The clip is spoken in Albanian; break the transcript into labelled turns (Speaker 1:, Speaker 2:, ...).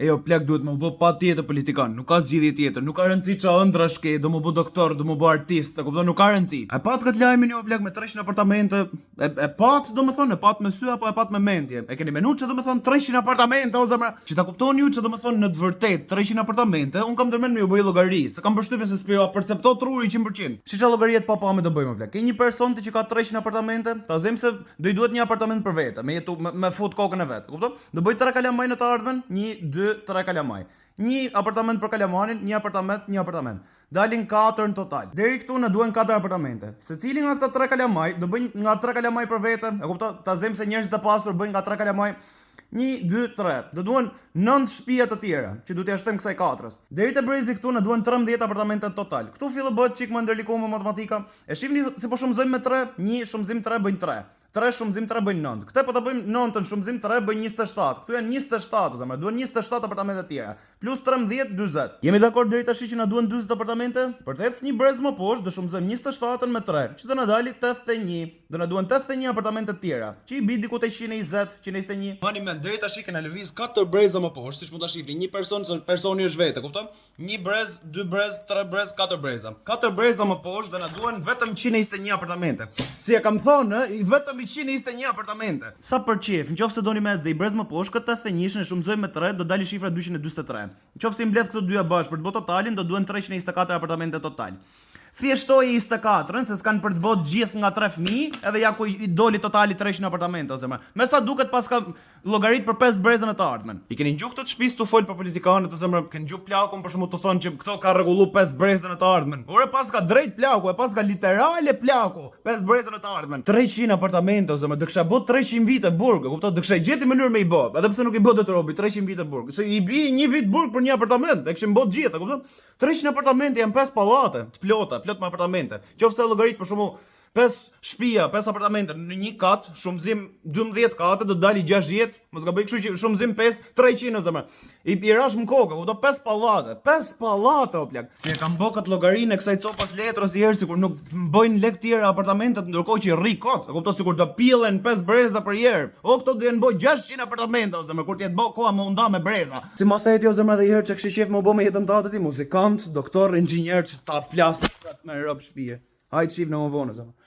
Speaker 1: E jo plak duhet më bë pa tjetër politikan, nuk ka zgjidhje tjetër, nuk ka rëndësi ça ëndra shke, do më bë doktor, do më bë artist, e kupton, nuk ka rëndësi. E pat kët lajmin jo plak me 300 apartamente, e pat domethënë, e pat me sy apo e pat me mendje. E keni menuar ç'do domethënë 300 apartamente o zemra. Që ta kuptoni ju ç'do domethënë në të vërtetë 300 apartamente, un kam ndërmend me ju bëj llogari, se kam përshtypjen se s'po percepto truri 100%. Si çfarë llogarie të papame do bëjmë plak. Ke një person që ka 300 apartamente, ta them se do i duhet një apartament për vete, me jetu me fut kokën e vet, kupton? Do bëj 3 kalamaj në të ardhmen, 1 2 3 kalamaj. Një apartament për kalamanin, një apartament. Dalin 4 në total. Deri këtu na duhen 4 apartamente. Secili nga këta 3 kalamaj do bëjnë nga 3 kalamaj për vete. E kupton? Ta them se njerëzit e pasur bëjnë nga 3 kalamaj. 1 2 3. Do duhen 9 shtëpia të tjera, që do t'i shtojmë kësaj 4-s. Deri te brezi këtu na duhen 13 apartamente në total. Këtu fillon bëhet çik më ndërlikuar me matematika. E shihni se po shumëzojmë me 3, 1 shumëzim 3 bëjnë 3. 3 shumëzim 3 bëjnë 9. Këtë po ta bëjmë 9-ën shumëzim 3 bëjnë 27. Këtu janë 27, zemra, duhen 27 apartamente të tjera. Plus 13 40. Jemi dakord deri tash që na duhen 40 apartamente? Për të ecë një brez më poshtë do shumëzojmë 27-ën me 3, që do na dalë 81. Do na duhen 81 apartamente të tjera, që i bi diku te 120, 121. Mani mend deri tash që na lëviz 4 breza më poshtë, siç mund ta shihni, një person, personi është vetë, kupton? Një brez, 2 brez, 3 brez, 4 breza. 4 breza më poshtë do na duhen vetëm 121 apartamente. Si e kam thonë, i vetëm 121 apartamente. Sa për qef, nëse doni me dhe i brez më poshtë, këtë 81-shën e shumëzojmë me 3, do dalë shifra 243. Nëse i mbledh këto dyja bashkë për të bërë totalin, do duhen 324 apartamente total. Thjeshtoj 24-ën, se s'kan për të bërë gjithë nga 3 fëmijë, edhe ja ku i doli totali 300 apartamente ose më. Me sa duket pas ka llogarit për 5 brezën e të ardhmen. I keni ngjuar këtë të shtëpisë tu fol për politikanët ose më, keni ngjuar plakun për shkak të thonë që këto ka rregullu 5 brezën e të ardhmen. Ore pas ka drejt plaku, e pas ka literale plaku, 5 brezën e të ardhmen. 300 apartamente ose më, do kisha bë 300 vite burg, e kupton? Do kisha gjeti mënyrë me i bë, edhe pse nuk i bë dot robi 300 vite burg. Se i bi një vit burg për një apartament, e kishim bë gjithë, e kupton? 300 apartamente janë 5 pallate, të plot me apartamente. Qofse llogarit për shkakun 5 shtëpia, 5 apartamente në një kat, shumëzim 12 kate do dalë 60, mos gaboj kështu që shumëzim 5, 300 ose më. I rash më kokë, kupton 5 pallate. 5 pallate o plak. Si e kam bë kët llogarinë kësaj copas letrës herë sikur nuk bëjnë lek tjera apartamentet ndërkohë që rri kot. E kupton sikur do pillen 5 breza për herë. O këto do jenë bë 600 apartamente ose më kur të jetë bë koha më unda me breza. Si ma theti o zemra dhe herë që kishë qef më bë me jetën tatë ti, muzikant, doktor, inxhinier, ta plas me rob shtëpie. Hajt shif në më vonë, zëma.